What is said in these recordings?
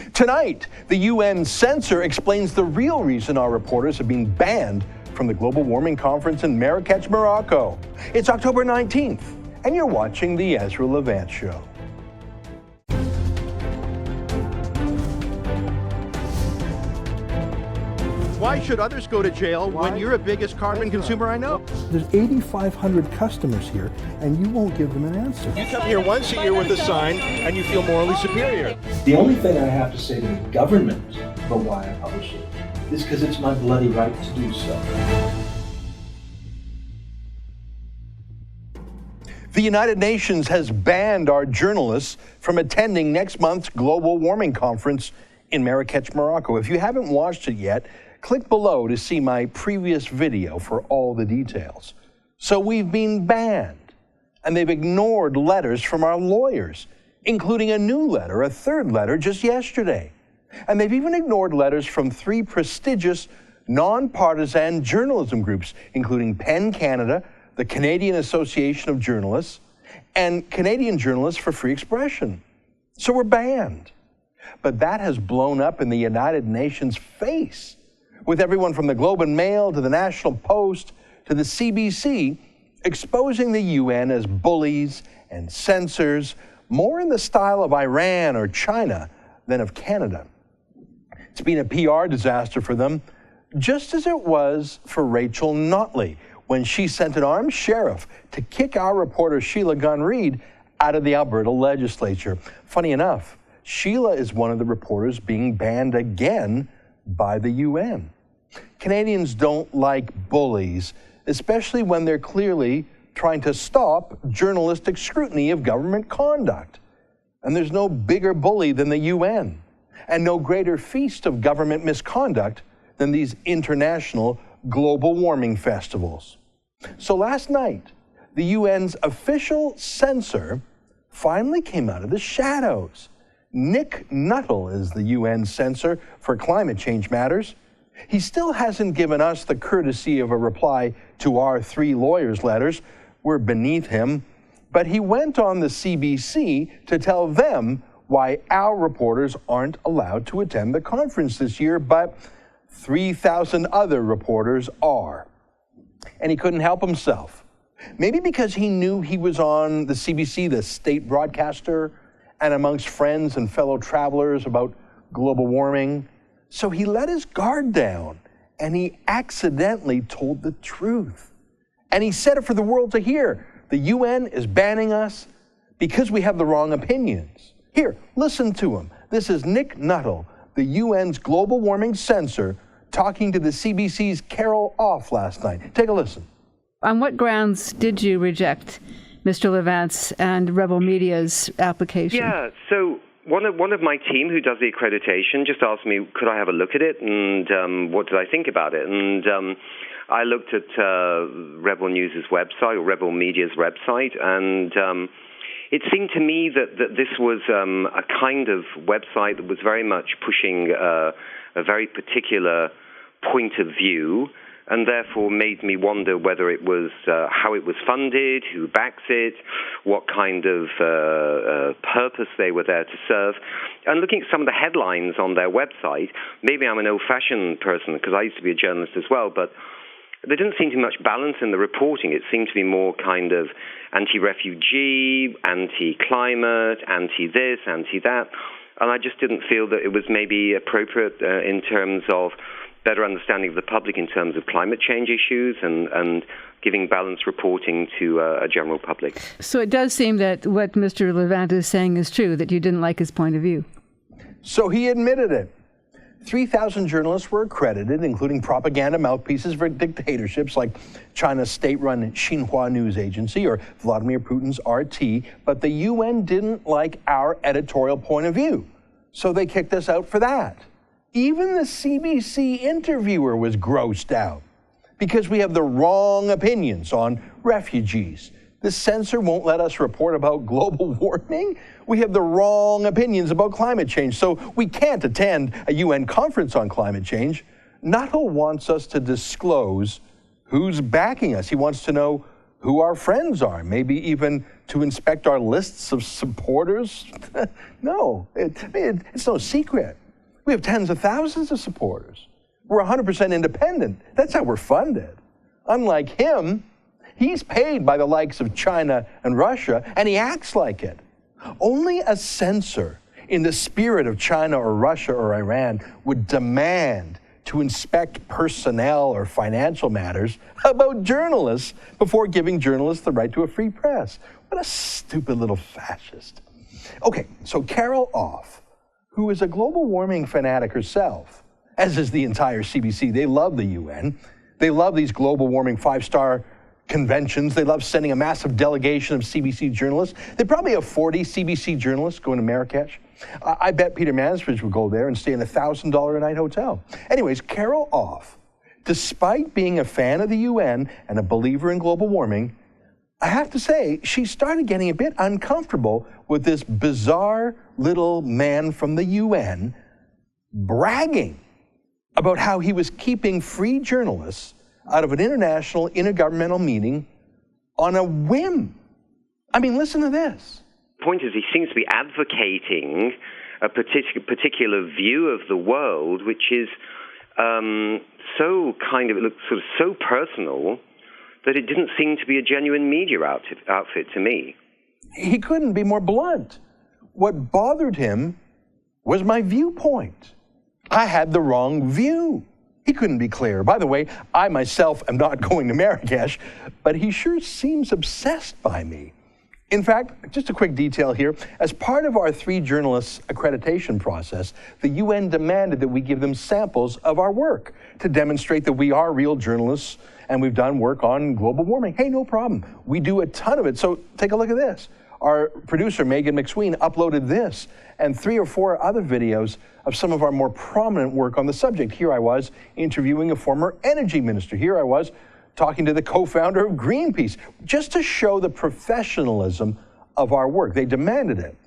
Tonight, the UN censor explains the real reason our reporters have been banned from the Global Warming Conference in Marrakech, Morocco. It's October 19th, and you're watching the Ezra Levant Show. Why should others go to jail when you're the biggest carbon consumer I know? There's 8,500 customers here, and you won't give them an answer. You come here once a year with a sign, and you feel morally superior. The only thing I have to say to the government about why I publish it is because it's my bloody right to do so. The United Nations has banned our journalists from attending next month's Global Warming Conference in Marrakech, Morocco. If you haven't watched it yet, click below to see my previous video for all the details. So we've been banned, and they've ignored letters from our lawyers, including a new letter, a third letter, just yesterday. And they've even ignored letters from 3 prestigious nonpartisan journalism groups, including PEN Canada, the Canadian Association of Journalists, and Canadian Journalists for Free Expression. So we're banned. But that has blown up in the United Nations' face, with everyone from the Globe and Mail to the National Post to the CBC exposing the UN as bullies and censors, more in the style of Iran or China than of Canada. It's been a PR disaster for them, just as it was for Rachel Notley when she sent an armed sheriff to kick our reporter Sheila Gunn out of the Alberta legislature. Funny enough, Sheila is one of the reporters being banned again by the UN. Canadians don't like bullies, especially when they're clearly trying to stop journalistic scrutiny of government conduct. And there's no bigger bully than the UN, and no greater feast of government misconduct than these international global warming festivals. So last night, the UN's official censor finally came out of the shadows. Nick Nuttall is the UN censor for climate change matters. He still hasn't given us the courtesy of a reply to our 3 lawyers' letters. We're beneath him. But he went on the CBC to tell them why our reporters aren't allowed to attend the conference this year, but 3,000 other reporters are. And he couldn't help himself. Maybe because he knew he was on the CBC, the state broadcaster, and amongst friends and fellow travelers about global warming. So he let his guard down, and he accidentally told the truth. And he said it for the world to hear. The UN is banning us because we have the wrong opinions. Here, listen to him. This is Nick Nuttall, the UN's global warming censor, talking to the CBC's Carol Off last night. Take a listen. On what grounds did you reject Mr. Levant's and Rebel Media's application? Yeah, so one of my team who does the accreditation just asked me, could I have a look at it, and what did I think about it? And I looked at Rebel News' website, or Rebel Media's website, and it seemed to me that this was a kind of website that was very much pushing a very particular point of view, and therefore made me wonder whether it was how it was funded, who backs it, what kind of purpose they were there to serve. And looking at some of the headlines on their website, maybe I'm an old-fashioned person because I used to be a journalist as well, but there didn't seem to be much balance in the reporting. It seemed to be more kind of anti-refugee, anti-climate, anti-this, anti-that. And I just didn't feel that it was maybe appropriate in terms of better understanding of the public in terms of climate change issues and giving balanced reporting to a general public. So it does seem that what Mr. Levant is saying is true, that you didn't like his point of view. So he admitted it. 3,000 journalists were accredited, including propaganda mouthpieces for dictatorships like China's state-run Xinhua news agency or Vladimir Putin's RT, but the UN didn't like our editorial point of view, so they kicked us out for that. Even the CBC interviewer was grossed out because we have the wrong opinions on refugees. The censor won't let us report about global warming. We have the wrong opinions about climate change, so we can't attend a UN conference on climate change. Nuttall wants us to disclose who's backing us. He wants to know who our friends are, maybe even to inspect our lists of supporters? No, it's no secret. We have tens of thousands of supporters. We're 100% independent. That's how we're funded. Unlike him, he's paid by the likes of China and Russia, and he acts like it. Only a censor in the spirit of China or Russia or Iran would demand to inspect personnel or financial matters about journalists before giving journalists the right to a free press. What a stupid little fascist. Okay, so Carol Off, who is a global warming fanatic herself, as is the entire CBC, they love the UN. They love these global warming 5-star conventions. They love sending a massive delegation of CBC journalists. They probably have 40 CBC journalists going to Marrakesh. I bet Peter Mansbridge would go there and stay in a $1,000 a night hotel. Anyways, Carol Off, despite being a fan of the UN and a believer in global warming, I have to say, she started getting a bit uncomfortable with this bizarre little man from the UN bragging about how he was keeping free journalists out of an international intergovernmental meeting on a whim. I mean, listen to this. The point is, he seems to be advocating a particular view of the world, which is so kind of, it looks sort of so personal that it didn't seem to be a genuine media outfit to me. He couldn't be more blunt. What bothered him was my viewpoint. I had the wrong view. He couldn't be clearer. By the way, I myself am not going to Marrakesh, but he sure seems obsessed by me. In fact, just a quick detail here, as part of our 3 journalists accreditation process, the UN demanded that we give them samples of our work to demonstrate that we are real journalists and we've done work on global warming. Hey, no problem. We do a ton of it. So take a look at this. Our producer, Megan McSween, uploaded this and 3 or 4 other videos of some of our more prominent work on the subject. Here I was interviewing a former energy minister. Here I was talking to the co-founder of Greenpeace, just to show the professionalism of our work. They demanded it.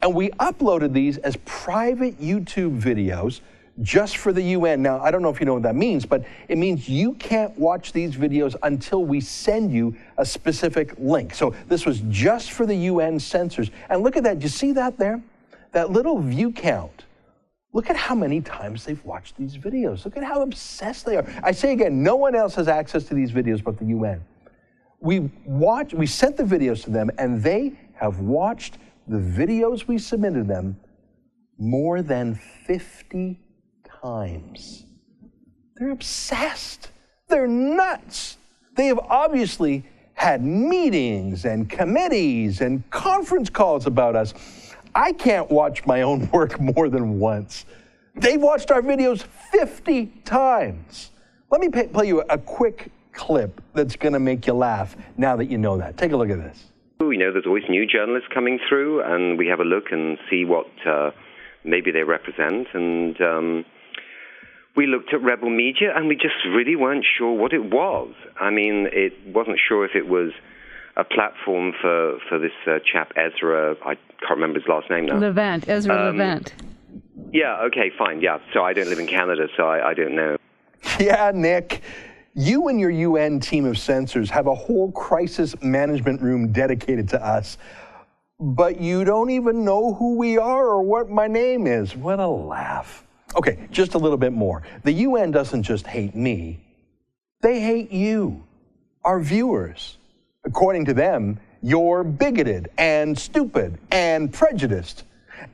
And we uploaded these as private YouTube videos just for the UN. Now, I don't know if you know what that means, but it means you can't watch these videos until we send you a specific link. So this was just for the UN censors. And look at that. Do you see that there? That little view count. Look at how many times they've watched these videos. Look at how obsessed they are. I say again, no one else has access to these videos but the UN. We sent the videos to them, and they have watched the videos we submitted them more than 50 times. They're obsessed. They're nuts. They have obviously had meetings and committees and conference calls about us. I can't watch my own work more than once. They've watched our videos 50 times. Let me play you a quick clip that's going to make you laugh now that you know that. Take a look at this. We know there's always new journalists coming through, and we have a look and see what maybe they represent. And we looked at Rebel Media, and we just really weren't sure what it was. I mean, it wasn't sure if it was a platform for this chap, Ezra, I can't remember his last name now. Ezra Levant. Yeah, okay, fine, yeah. So I don't live in Canada, so I don't know. Yeah, Nick, you and your UN team of censors have a whole crisis management room dedicated to us, but you don't even know who we are or what my name is. What a laugh. Okay, just a little bit more. The UN doesn't just hate me, they hate you, our viewers. According to them, you're bigoted and stupid and prejudiced.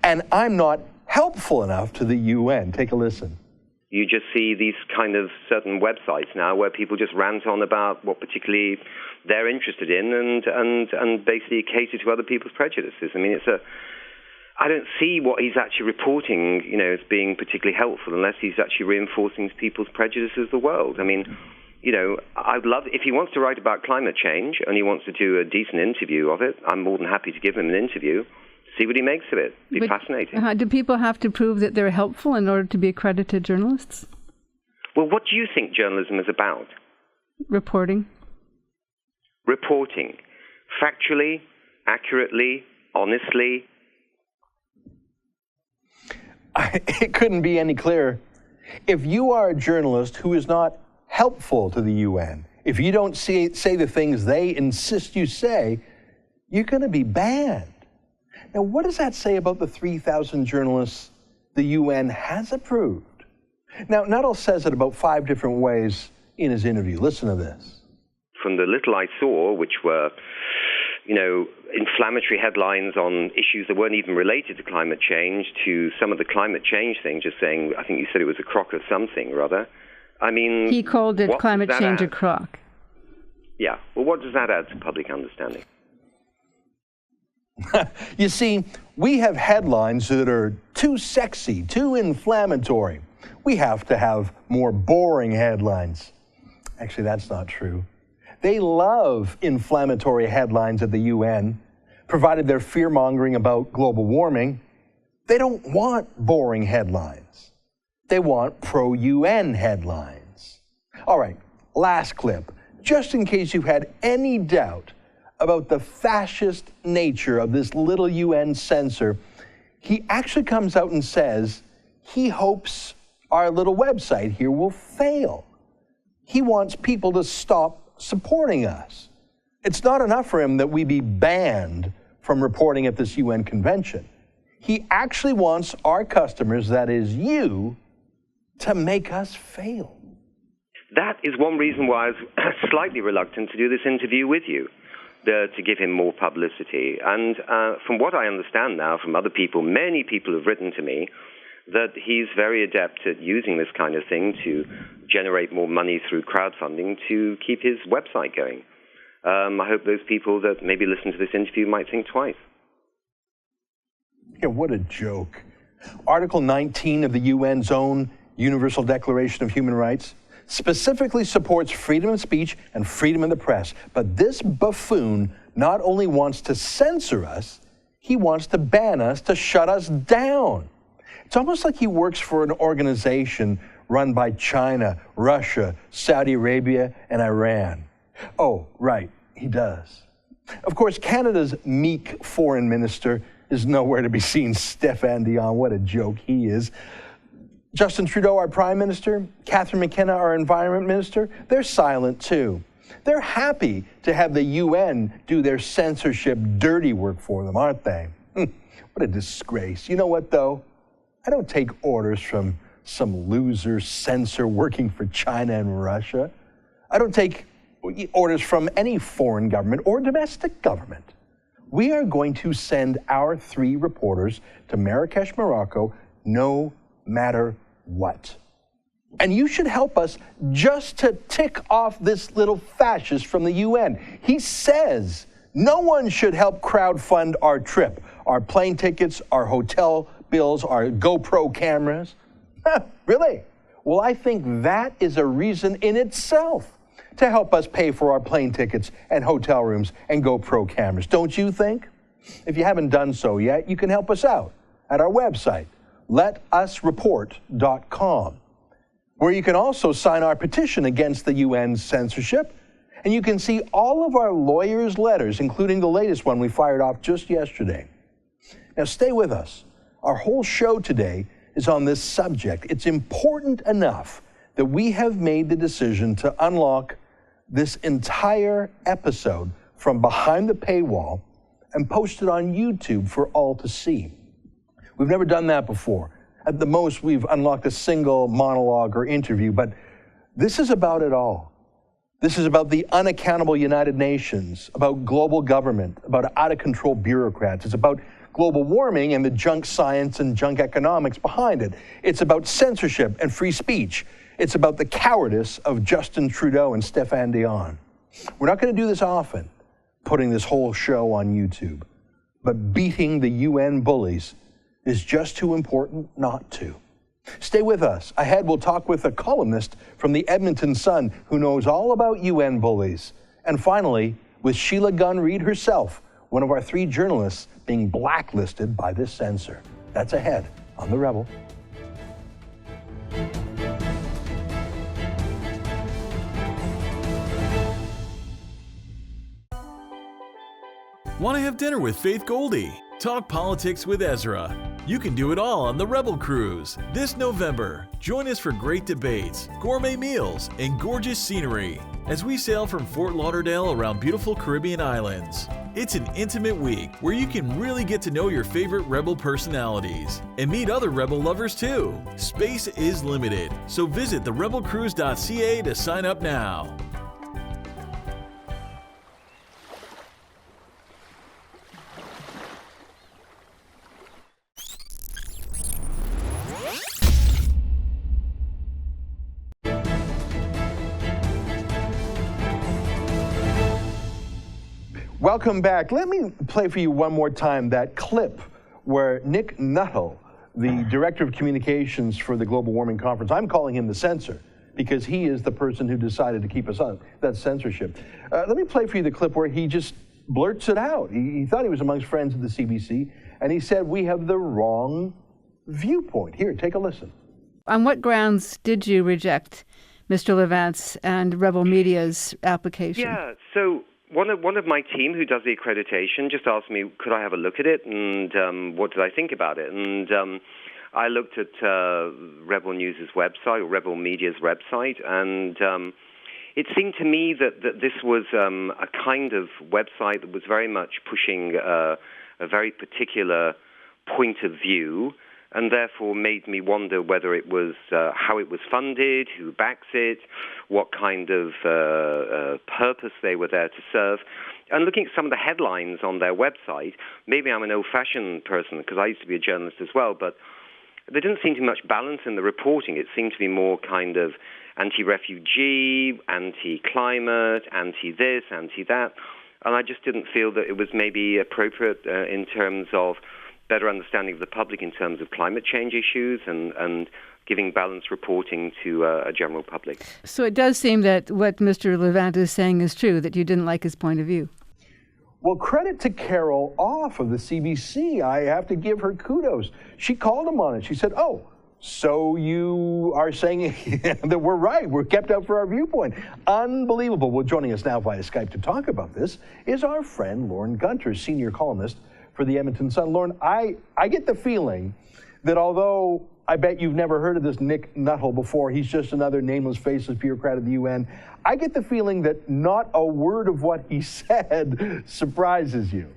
And I'm not helpful enough to the UN. Take a listen. You just see these kind of certain websites now where people just rant on about what particularly they're interested in and basically cater to other people's prejudices. I mean, I don't see what he's actually reporting, as being particularly helpful unless he's actually reinforcing people's prejudices of the world. I mean, I'd love, if he wants to write about climate change and he wants to do a decent interview of it, I'm more than happy to give him an interview, see what he makes of it. It'd be fascinating. Do people have to prove that they're helpful in order to be accredited journalists? Well, what do you think journalism is about? Reporting. Reporting. Factually, accurately, honestly. It couldn't be any clearer. If you are a journalist who is not helpful to the UN, if you don't say the things they insist you say, you're going to be banned. Now, what does that say about the 3,000 journalists the UN has approved? Now, Nuttall says it about 5 different ways in his interview. Listen to this. From the little I saw, which were, inflammatory headlines on issues that weren't even related to climate change, to some of the climate change thing, just saying, I think you said it was a crock of something, rather. I mean... He called it climate change a crock. Yeah. Well, what does that add to public understanding? You see, we have headlines that are too sexy, too inflammatory. We have to have more boring headlines. Actually, that's not true. They love inflammatory headlines at the UN, provided they're fear-mongering about global warming. They don't want boring headlines. They want pro-UN headlines. All right, last clip. Just in case you had any doubt about the fascist nature of this little UN censor, he actually comes out and says he hopes our little website here will fail. He wants people to stop supporting us. It's not enough for him that we be banned from reporting at this UN convention. He actually wants our customers, that is you, to make us fail. That is one reason why I was slightly reluctant to do this interview with you, to give him more publicity. And from what I understand now from other people, many people have written to me that he's very adept at using this kind of thing to generate more money through crowdfunding to keep his website going. I hope those people that maybe listen to this interview might think twice. Yeah, what a joke. Article 19 of the UN's own Universal Declaration of Human Rights specifically supports freedom of speech and freedom of the press. But this buffoon not only wants to censor us, he wants to ban us, to shut us down. It's almost like he works for an organization run by China, Russia, Saudi Arabia, and Iran. Oh, right, he does. Of course, Canada's meek foreign minister is nowhere to be seen. Stéphane Dion, what a joke he is. Justin Trudeau, our Prime Minister, Catherine McKenna, our Environment Minister, they're silent too. They're happy to have the UN do their censorship dirty work for them, aren't they? What a disgrace. You know what, though? I don't take orders from some loser censor working for China and Russia. I don't take orders from any foreign government or domestic government. We are going to send our 3 reporters to Marrakesh, Morocco, no matter what. And you should help us just to tick off this little fascist from the UN. He says no one should help crowdfund our trip, our plane tickets, our hotel bills, our GoPro cameras. Really? Well, I think that is a reason in itself to help us pay for our plane tickets and hotel rooms and GoPro cameras. Don't you think? If you haven't done so yet, you can help us out at our website, letusreport.com, where you can also sign our petition against the UN's censorship, and you can see all of our lawyers' letters, including the latest one we fired off just yesterday. Now, stay with us. Our whole show today is on this subject. It's important enough that we have made the decision to unlock this entire episode from behind the paywall and post it on YouTube for all to see. We've never done that before. At the most, we've unlocked a single monologue or interview, but this is about it all. This is about the unaccountable United Nations, about global government, about out-of-control bureaucrats. It's about global warming and the junk science and junk economics behind it. It's about censorship and free speech. It's about the cowardice of Justin Trudeau and Stéphane Dion. We're not going to do this often, putting this whole show on YouTube, but beating the UN bullies is just too important not to. Stay with us. Ahead, we'll talk with a columnist from the Edmonton Sun who knows all about UN bullies. And finally, with Sheila Gunn Reid herself, one of our 3 journalists being blacklisted by this censor. That's ahead on The Rebel. Want to have dinner with Faith Goldie? Talk politics with Ezra. You can do it all on the Rebel Cruise. This November, join us for great debates, gourmet meals, and gorgeous scenery as we sail from Fort Lauderdale around beautiful Caribbean islands. It's an intimate week where you can really get to know your favorite Rebel personalities and meet other Rebel lovers too. Space is limited, so visit therebelcruise.ca to sign up now. Welcome back. Let me play for you one more time that clip where Nick Nuttall, the Director of Communications for the Global Warming Conference, I'm calling him the censor because he is the person who decided to keep us on. That's censorship. Let me play for you the clip where he just blurts it out. He thought he was amongst friends at the CBC, and he said, we have the wrong viewpoint. Here, take a listen. On what grounds did you reject Mr. Levant's and Rebel Media's application? Yeah, so one of my team who does the accreditation just asked me, could I have a look at it, and what did I think about it? And I looked at Rebel News' website, or Rebel Media's website, and it seemed to me that this was a kind of website that was very much pushing a very particular point of view, and therefore made me wonder whether it was how it was funded, who backs it, what kind of purpose they were there to serve. And looking at some of the headlines on their website, maybe I'm an old-fashioned person because I used to be a journalist as well, but there didn't seem to be much balance in the reporting. It seemed to be more kind of anti-refugee, anti-climate, anti-this, anti-that. And I just didn't feel that it was maybe appropriate in terms of better understanding of the public in terms of climate change issues and giving balanced reporting to a general public. So it does seem that what Mr. Levant is saying is true, that you didn't like his point of view. Well, credit to Carol Off of the CBC. I have to give her kudos. She called him on it. She said, oh, so you are saying that we're right. We're kept out for our viewpoint. Unbelievable. Well, joining us now via Skype to talk about this is our friend Lauren Gunter, senior columnist for the Edmonton Sun. Lauren, I get the feeling that although I bet you've never heard of this Nick Nuttall before, he's just another nameless, faceless bureaucrat of the UN, I get the feeling that not a word of what he said surprises you.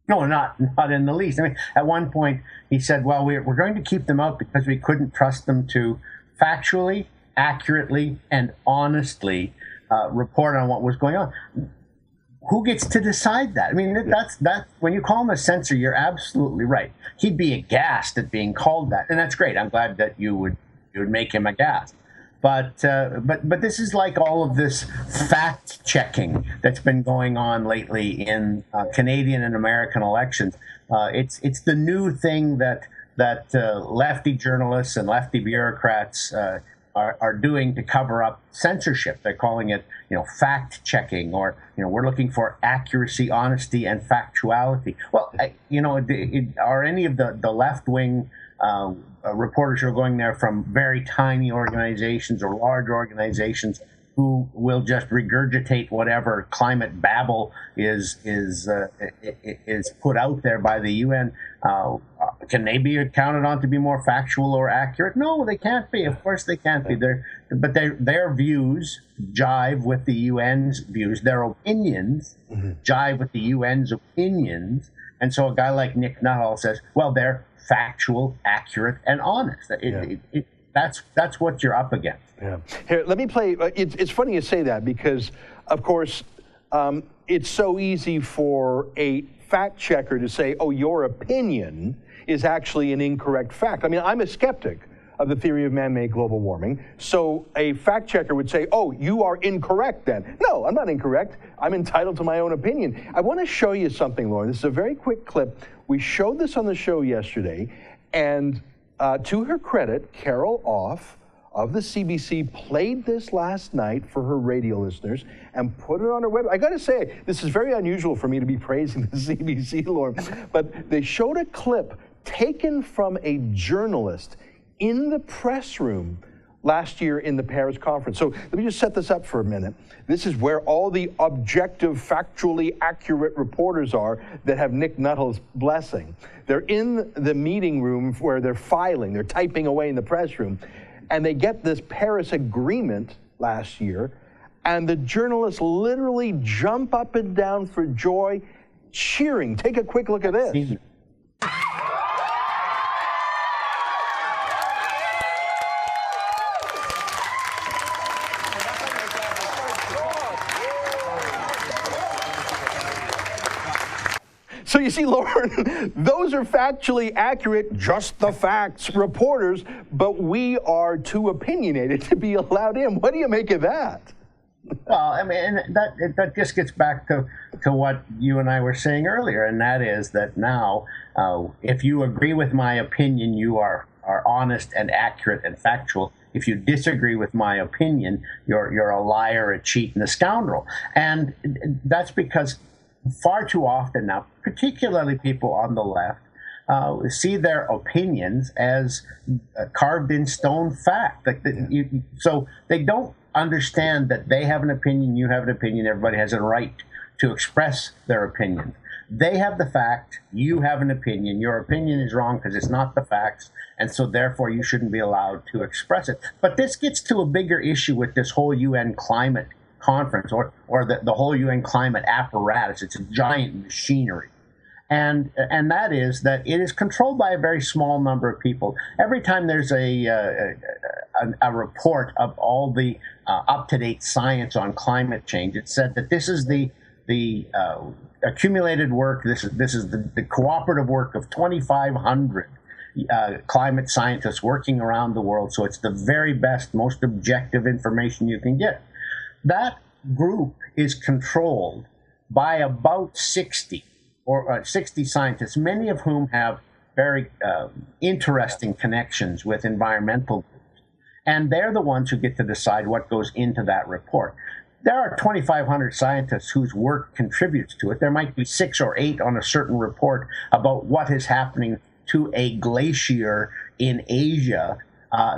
No, not in the least. I mean, at one point he said, well, we're going to keep them out because we couldn't trust them to factually, accurately, and honestly report on what was going on. Who gets to decide that? I mean, that's when you call him a censor, you're absolutely right. He'd be aghast at being called that, and that's great. I'm glad that you would make him aghast. But this is like all of this fact checking that's been going on lately in Canadian and American elections. It's the new thing that lefty journalists and lefty bureaucrats are doing to cover up censorship. They're calling it, fact checking, or we're looking for accuracy, honesty, and factuality. Well, are any of the left wing reporters who are going there from very tiny organizations or large organizations who will just regurgitate whatever climate babble is put out there by the UN? Can they be counted on to be more factual or accurate? No, they can't be. Of course they can't be. Their views jive with the UN's views. Their opinions jive with the UN's opinions. And so a guy like Nick Nuttall says, well, they're factual, accurate, and honest. That's what you're up against. Yeah. Here, let me play. It's funny you say that because, of course, it's so easy for a fact checker to say, oh, your opinion is actually an incorrect fact. I mean, I'm a skeptic of the theory of man-made global warming. So a fact checker would say, oh, you are incorrect then. No, I'm not incorrect. I'm entitled to my own opinion. I want to show you something, Lauren. This is a very quick clip. We showed this on the show yesterday, and to her credit, Carol Off of the CBC played this last night for her radio listeners and put it on her website. I got to say, this is very unusual for me to be praising the CBC, Lauren, but they showed a clip taken from a journalist in the press room last year in the Paris conference. So let me just set this up for a minute. This is where all the objective, factually accurate reporters are that have Nick Nuttall's blessing. They're in the meeting room where they're filing, they're typing away in the press room, and they get this Paris agreement last year, and the journalists literally jump up and down for joy. cheering. Take a quick look at this. So you see, Lauren, those are factually accurate, just the facts reporters, but we are too opinionated to be allowed in. What do you make of that? Well, I mean, that just gets back to what you and I were saying earlier, and that is that now, if you agree with my opinion, you are honest and accurate and factual. If you disagree with my opinion, you're a liar, a cheat, and a scoundrel. And that's because far too often now, particularly people on the left, see their opinions as carved in stone fact. So they don't understand that they have an opinion, you have an opinion, everybody has a right to express their opinion. They have the fact, you have an opinion, your opinion is wrong because it's not the facts, and so therefore you shouldn't be allowed to express it. But this gets to a bigger issue with this whole UN climate conference or the whole UN climate apparatus. It's a giant machinery. And that is that it is controlled by a very small number of people. Every time there's a report of all the up-to-date science on climate change, it's said that this is the accumulated work, this is the cooperative work of 2,500 climate scientists working around the world. So it's the very best, most objective information you can get. That group is controlled by about 60 scientists, many of whom have very interesting connections with environmental groups. And they're the ones who get to decide what goes into that report. There are 2,500 scientists whose work contributes to it. There might be 6 or 8 on a certain report about what is happening to a glacier in Asia.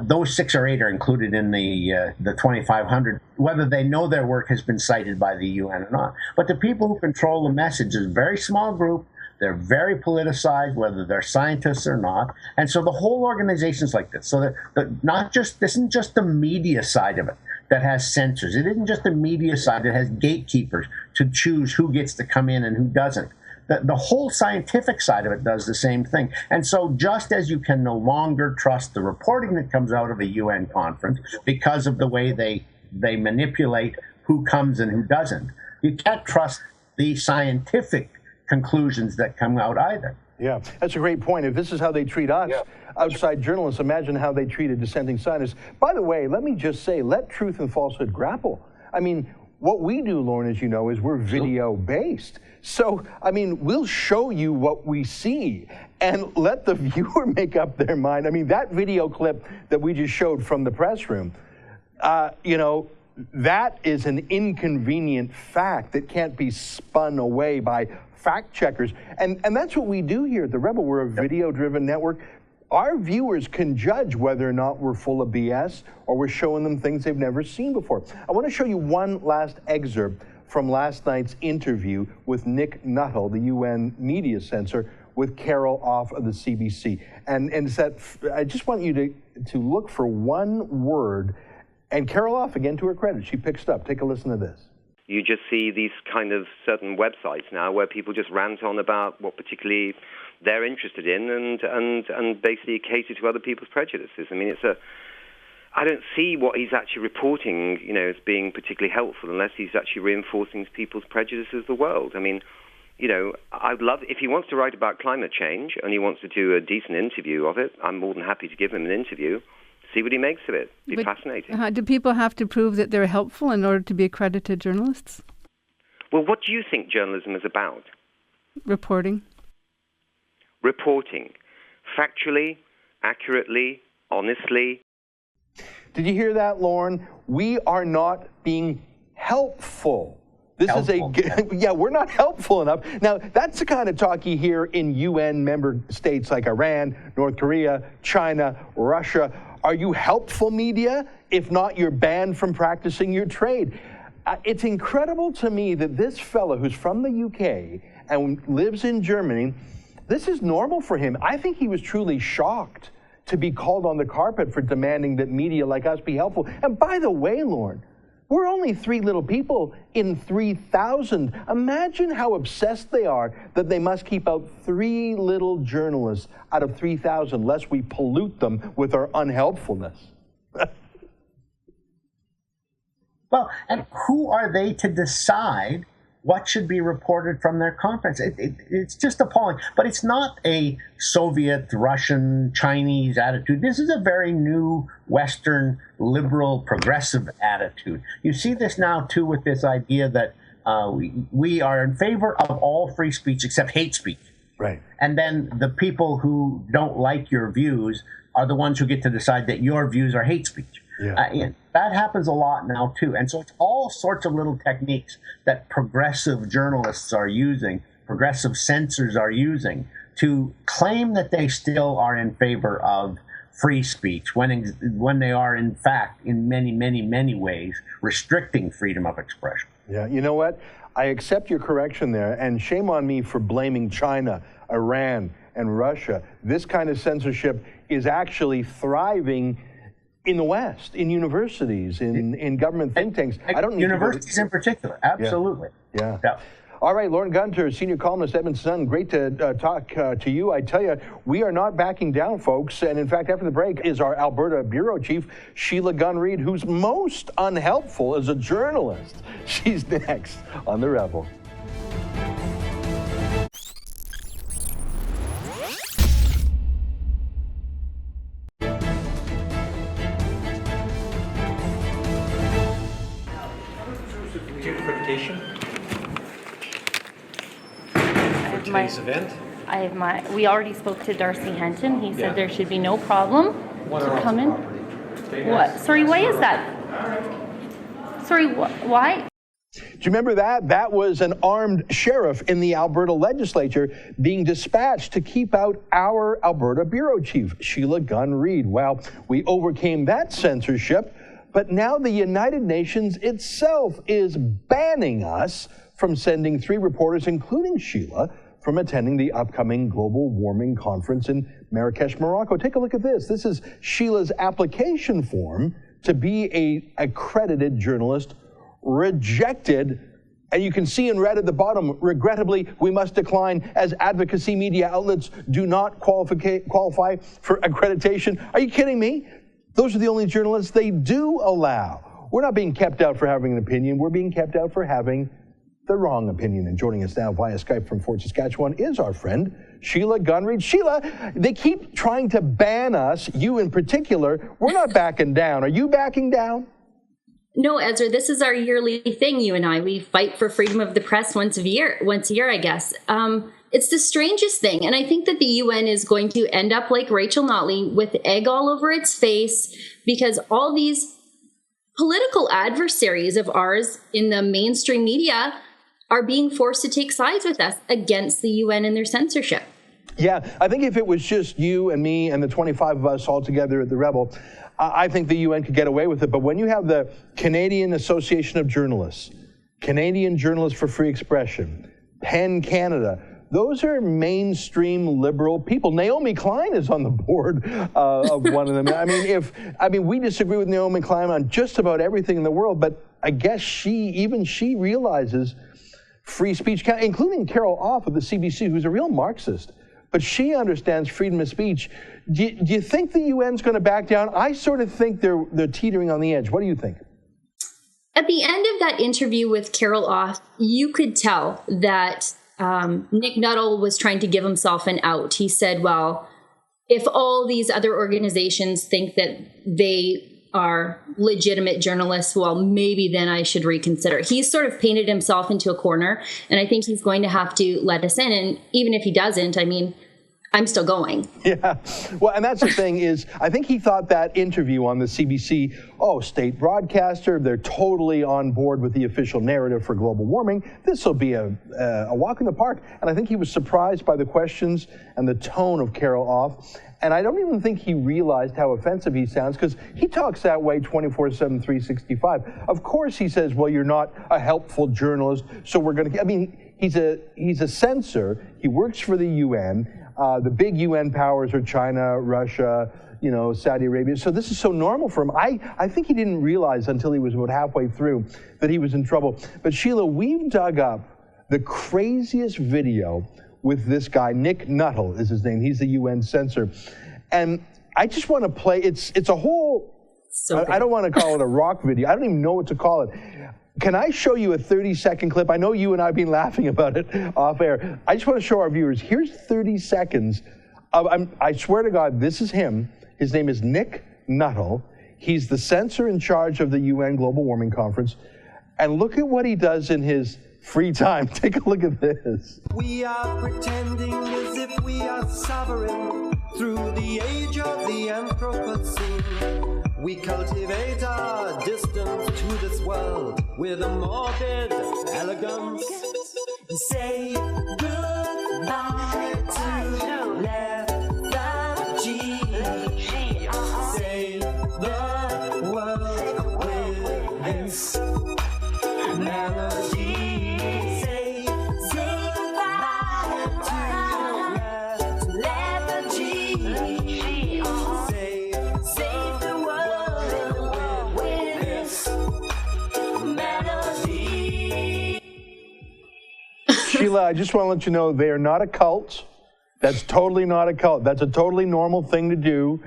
Those 6 or 8 are included in the 2,500, whether they know their work has been cited by the UN or not. But the people who control the message is a very small group. They're very politicized, whether they're scientists or not. And so the whole organization is like this. So that this isn't just the media side of it that has censors. It isn't just the media side that has gatekeepers to choose who gets to come in and who doesn't. The whole scientific side of it does the same thing. And so just as you can no longer trust the reporting that comes out of a UN conference because of the way they manipulate who comes and who doesn't, you can't trust the scientific conclusions that come out either. Yeah, that's a great point. If this is how they treat us, outside journalists, imagine how they treat a dissenting scientist. By the way, let me just say, let truth and falsehood grapple. I mean, what we do, Lauren, as you know, is we're video-based. So, I mean, we'll show you what we see and let the viewer make up their mind. I mean, that video clip that we just showed from the press room, that is an inconvenient fact that can't be spun away by fact checkers. And that's what we do here at The Rebel. We're a video-driven network. Our viewers can judge whether or not we're full of BS or we're showing them things they've never seen before. I want to show you one last excerpt from last night's interview with Nick Nuttall, the UN media censor, with Carol Off of the CBC. And it's that, I just want you to look for one word, and Carol Off, again, to her credit, she picks it up. Take a listen to this. You just see these kind of certain websites now where people just rant on about what particularly they're interested in and basically cater to other people's prejudices. I mean, I don't see what he's actually reporting, as being particularly helpful unless he's actually reinforcing people's prejudices of the world. I mean, I'd love, if he wants to write about climate change and he wants to do a decent interview of it, I'm more than happy to give him an interview, see what he makes of it. It'd be fascinating. Do people have to prove that they're helpful in order to be accredited journalists? Well, what do you think journalism is about? Reporting. Reporting. Factually, accurately, honestly. Did you hear that, Lauren? We are not being helpful. We're not helpful enough. Now, that's the kind of talk you hear in UN member states like Iran, North Korea, China, Russia. Are you helpful media? If not, you're banned from practicing your trade. It's incredible to me that this fellow who's from the UK and lives in Germany, this is normal for him. I think he was truly shocked to be called on the carpet for demanding that media like us be helpful. And by the way, Lauren, We're only 3 little people in 3,000. Imagine how obsessed they are that they must keep out 3 little journalists out of 3,000 lest we pollute them with our unhelpfulness. Well, and who are they to decide what should be reported from their conference? It's just appalling. But it's not a Soviet, Russian, Chinese attitude. This is a very new Western, liberal, progressive attitude. You see this now, too, with this idea that we are in favor of all free speech except hate speech. Right. And then the people who don't like your views are the ones who get to decide that your views are hate speech. Yeah. That happens a lot now, too. And so it's all sorts of little techniques that progressive journalists are using, progressive censors are using, to claim that they still are in favor of free speech when they are, in fact, in many, many, many ways, restricting freedom of expression. Yeah, you know what? I accept your correction there, and shame on me for blaming China, Iran, and Russia. This kind of censorship is actually thriving in the West, in universities, in government think tanks. I don't need universities in particular, absolutely. Yeah. All right, Lauren Gunter, senior columnist, Edmonton Sun. Great to talk to you. I tell you, we are not backing down, folks. And in fact, after the break is our Alberta bureau chief, Sheila Gunn, who's most unhelpful as a journalist. She's next on The Rebel. Today's event? We already spoke to Darcy Henton. He said there should be no problem to come in. What? Sorry, why is that? Sorry, why? Do you remember that? That was an armed sheriff in the Alberta legislature being dispatched to keep out our Alberta bureau chief, Sheila Gunn. Well, we overcame that censorship, but now the United Nations itself is banning us from sending 3 reporters, including Sheila, from attending the upcoming global warming conference in Marrakesh, Morocco. Take a look at this. This is Sheila's application form to be an accredited journalist, rejected. And you can see in red at the bottom, regrettably, we must decline as advocacy media outlets do not qualify for accreditation. Are you kidding me? Those are the only journalists they do allow. We're not being kept out for having an opinion. We're being kept out for having the wrong opinion. And joining us now via Skype from Fort Saskatchewan is our friend, Sheila Gunn. Sheila, they keep trying to ban us, you in particular. We're not backing down. Are you backing down? No, Ezra, this is our yearly thing, you and I. We fight for freedom of the press once a year, I guess. It's the strangest thing. And I think that the UN is going to end up like Rachel Notley with egg all over its face, because all these political adversaries of ours in the mainstream media are being forced to take sides with us against the UN and their censorship. Yeah, I think if it was just you and me and the 25 of us all together at the Rebel, I think the UN could get away with it. But when you have the Canadian Association of Journalists, Canadian Journalists for Free Expression, PEN Canada, those are mainstream liberal people. Naomi Klein is on the board of one of them. I mean, we disagree with Naomi Klein on just about everything in the world, but I guess she realizes free speech, including Carol Off of the CBC, who's a real Marxist, but she understands freedom of speech. Do you think the UN's going to back down? I sort of think they're teetering on the edge. What do you think? At the end of that interview with Carol Off, you could tell that Nick Nuttall was trying to give himself an out. He said, well, if all these other organizations think that they are legitimate journalists, well, maybe then I should reconsider. He's sort of painted himself into a corner, and I think he's going to have to let us in. And even if he doesn't, I'm still going. Yeah. Well, and that's the thing is, I think he thought that interview on the CBC, state broadcaster, they're totally on board with the official narrative for global warming. This will be a walk in the park. And I think he was surprised by the questions and the tone of Carol Off. And I don't even think he realized how offensive he sounds, because he talks that way 24/7, 365. Of course he says, well, you're not a helpful journalist, so we're going to... he's a censor. He works for the UN. The big UN powers are China, Russia, Saudi Arabia. So this is so normal for him. I think he didn't realize until he was about halfway through that he was in trouble. But Sheila, we've dug up the craziest video with this guy. Nick Nuttall is his name. He's the UN censor. And I just want to play, it's a whole, I don't want to call it a rock video. I don't even know what to call it. Can I show you a 30-second clip? I know you and I have been laughing about it off air. I just want to show our viewers. Here's 30 seconds of, I swear to God, this is him. His name is Nick Nuttall. He's the censor in charge of the UN Global Warming Conference. And look at what he does in his free time. Take a look at this. We are pretending as if we are sovereign through the age of the Anthropocene. We cultivate our distance to this world with a morbid elegance. Say goodbye to lethargy. Save the world with this melody. Say goodbye to lethargy. Save the world with this melody. Sheila, I just want to let you know they are not a cult. That's totally not a cult. That's a totally normal thing to do.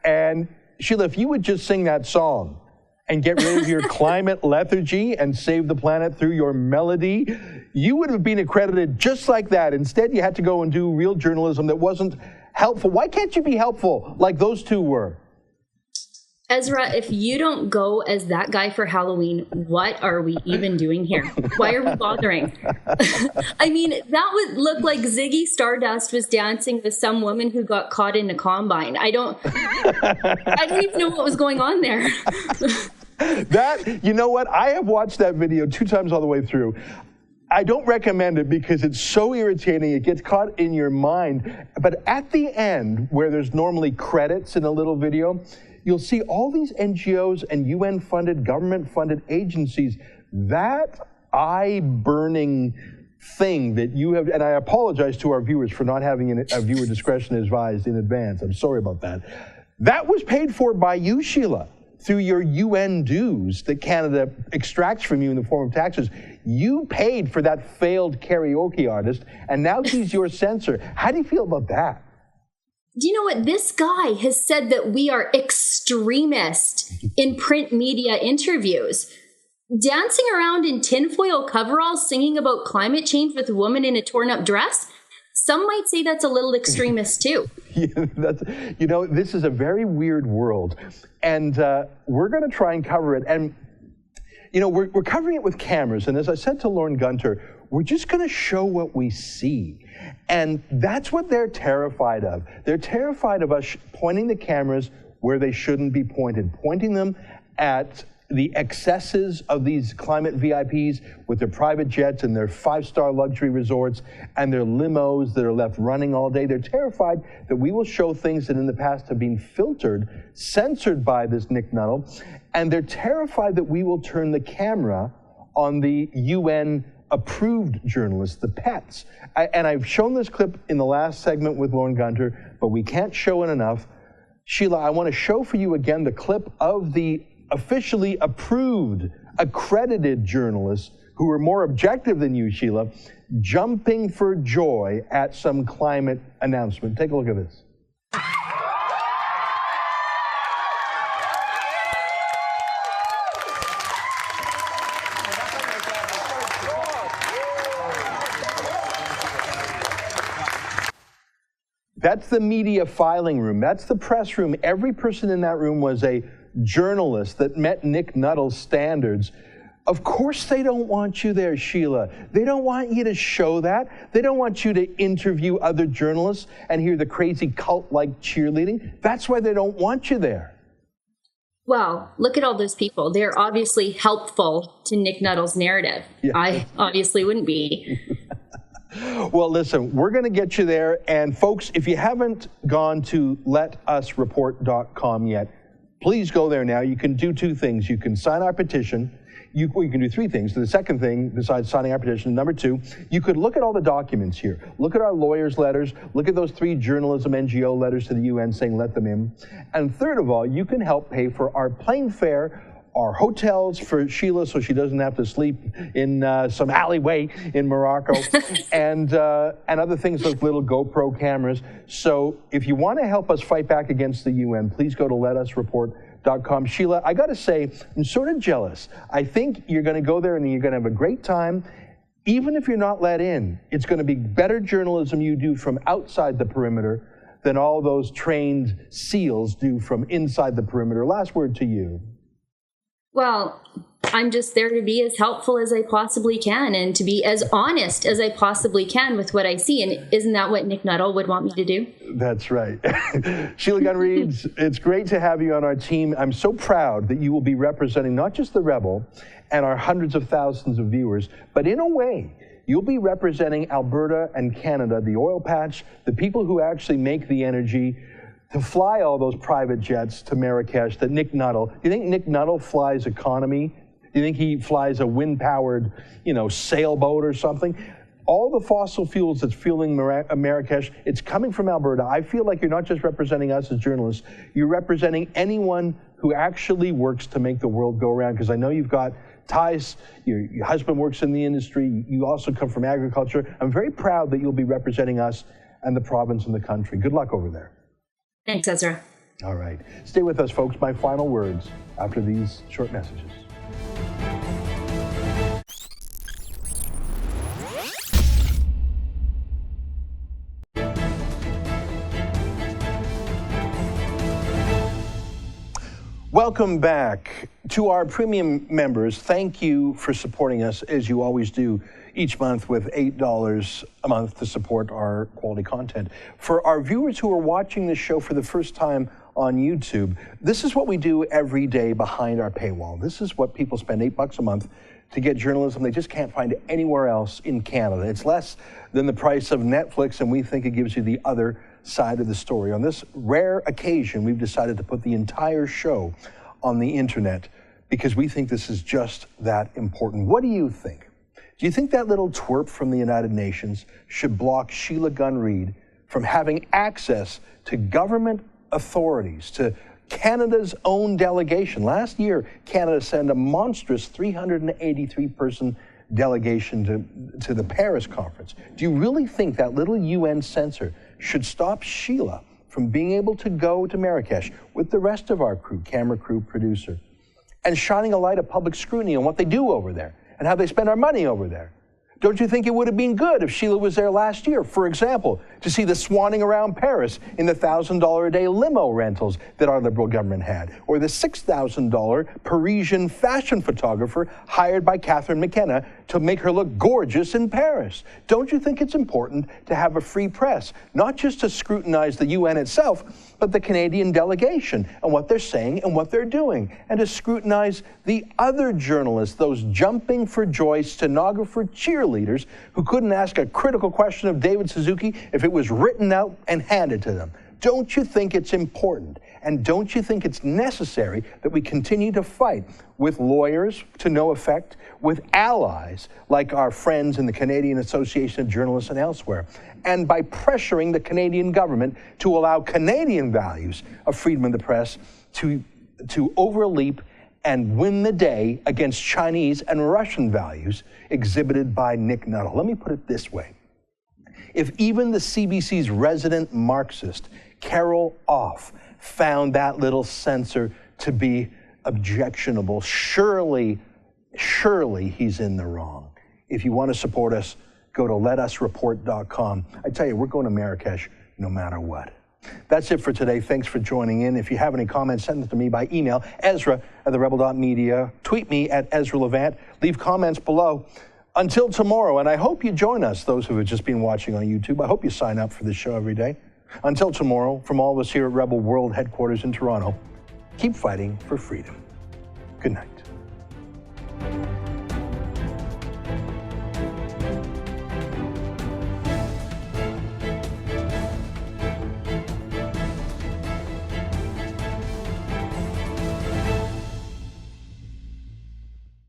And Sheila, if you would just sing that song and get rid of your climate lethargy and save the planet through your melody, you would have been accredited just like that. Instead, you had to go and do real journalism that wasn't helpful. Why can't you be helpful like those two were? Ezra, if you don't go as that guy for Halloween, what are we even doing here? Why are we bothering? I mean, that would look like Ziggy Stardust was dancing with some woman who got caught in a combine. I don't even know what was going on there. You know what? I have watched that video 2 times all the way through. I don't recommend it because it's so irritating. It gets caught in your mind. But at the end, where there's normally credits in a little video, you'll see all these NGOs and UN-funded, government-funded agencies. That eye-burning thing that you have, and I apologize to our viewers for not having a viewer discretion advised in advance. I'm sorry about that. That was paid for by you, Sheila, through your UN dues that Canada extracts from you in the form of taxes. You paid for that failed karaoke artist, and now he's your censor. How do you feel about that? Do you know what? This guy has said that we are extremist in print media interviews. Dancing around in tinfoil coveralls singing about climate change with a woman in a torn up dress? Some might say that's a little extremist too. Yeah, this is a very weird world. And we're going to try and cover it. And, we're covering it with cameras. And as I said to Lauren Gunter, we're just going to show what we see. And that's what they're terrified of. They're terrified of us pointing the cameras where they shouldn't be pointed, pointing them at the excesses of these climate VIPs with their private jets and their 5-star luxury resorts and their limos that are left running all day. They're terrified that we will show things that in the past have been filtered, censored by this Nick Nuttall, and they're terrified that we will turn the camera on the UN approved journalists, the pets. And I've shown this clip in the last segment with Lauren Gunter, but we can't show it enough. Sheila, I want to show for you again the clip of the officially approved, accredited journalists who were more objective than you, Sheila, jumping for joy at some climate announcement. Take a look at this. That's the media filing room. That's the press room. Every person in that room was a journalist that met Nick Nuttall's standards. Of course they don't want you there, Sheila. They don't want you to show that. They don't want you to interview other journalists and hear the crazy cult-like cheerleading. That's why they don't want you there. Well, look at all those people. They're obviously helpful to Nick Nuttall's narrative. Yeah. I obviously wouldn't be. Well, listen, we're going to get you there. And folks, if you haven't gone to letusreport.com yet, please go there now. You can do 2 things. You can sign our petition. you can do three things. The second thing, besides signing our petition, number two, you could look at all the documents here. Look at our lawyers' letters. Look at those 3 journalism NGO letters to the UN saying let them in. And third of all, you can help pay for our plane fare, our hotels for Sheila so she doesn't have to sleep in some alleyway in Morocco, and other things like little GoPro cameras. So if you want to help us fight back against the UN, please go to letusreport.com. Sheila, I got to say, I'm sort of jealous. I think you're going to go there and you're going to have a great time. Even if you're not let in, it's going to be better journalism you do from outside the perimeter than all those trained SEALs do from inside the perimeter. Last word to you. Well, I'm just there to be as helpful as I possibly can and to be as honest as I possibly can with what I see. And isn't that what Nick Nuttall would want me to do? That's right. Sheila Gunn Reeds, it's great to have you on our team. I'm so proud that you will be representing not just the Rebel and our hundreds of thousands of viewers, but in a way, you'll be representing Alberta and Canada, the oil patch, the people who actually make the energy, to fly all those private jets to Marrakesh that Nick Nuttall, do you think Nick Nuttall flies economy? Do you think he flies a wind-powered, sailboat or something? All the fossil fuels that's fueling Marrakesh, it's coming from Alberta. I feel like you're not just representing us as journalists, you're representing anyone who actually works to make the world go around, because I know you've got ties, your husband works in the industry, you also come from agriculture. I'm very proud that you'll be representing us and the province and the country. Good luck over there. Thanks, Ezra. All right. Stay with us, folks. My final words after these short messages. Welcome back. To our premium members, thank you for supporting us as you always do each month with $8 a month to support our quality content. For our viewers who are watching this show for the first time on YouTube, this is what we do every day behind our paywall. This is what people spend $8 a month to get journalism they just can't find anywhere else in Canada. It's less than the price of Netflix, and we think it gives you the other side of the story. On this rare occasion, we've decided to put the entire show on the internet because we think this is just that important. What do you think? Do you think that little twerp from the United Nations should block Sheila Gunn Reid from having access to government authorities, to Canada's own delegation? Last year, Canada sent a monstrous 383-person delegation to the Paris conference. Do you really think that little UN censor should stop Sheila from being able to go to Marrakesh with the rest of our crew, camera crew, producer, and shining a light of public scrutiny on what they do over there and how they spend our money over there? Don't you think it would have been good if Sheila was there last year, for example, to see the swanning around Paris in the $1,000 a day limo rentals that our Liberal government had, or the $6,000 Parisian fashion photographer hired by Catherine McKenna to make her look gorgeous in Paris? Don't you think it's important to have a free press, not just to scrutinize the UN itself, but the Canadian delegation and what they're saying and what they're doing, and to scrutinize the other journalists, those jumping for joy stenographer cheerleaders who couldn't ask a critical question of David Suzuki if it was written out and handed to them? Don't you think it's important? And don't you think it's necessary that we continue to fight with lawyers to no effect, with allies like our friends in the Canadian Association of Journalists and elsewhere, and by pressuring the Canadian government to allow Canadian values of freedom of the press to overleap and win the day against Chinese and Russian values exhibited by Nick Nuttall? Let me put it this way. If even the CBC's resident Marxist, Carol Off, found that little censor to be objectionable, surely he's in the wrong. If you want to support us, go to letusreport.com. I tell you, we're going to Marrakesh no matter what. That's it for today. Thanks for joining in. If you have any comments, send them to me by email, Ezra@therebel.media. Tweet me at Ezra Levant. Leave comments below. Until tomorrow, and I hope you join us, those who have just been watching on YouTube. I hope you sign up for this show every day. Until tomorrow, from all of us here at Rebel World Headquarters in Toronto, keep fighting for freedom. Good night.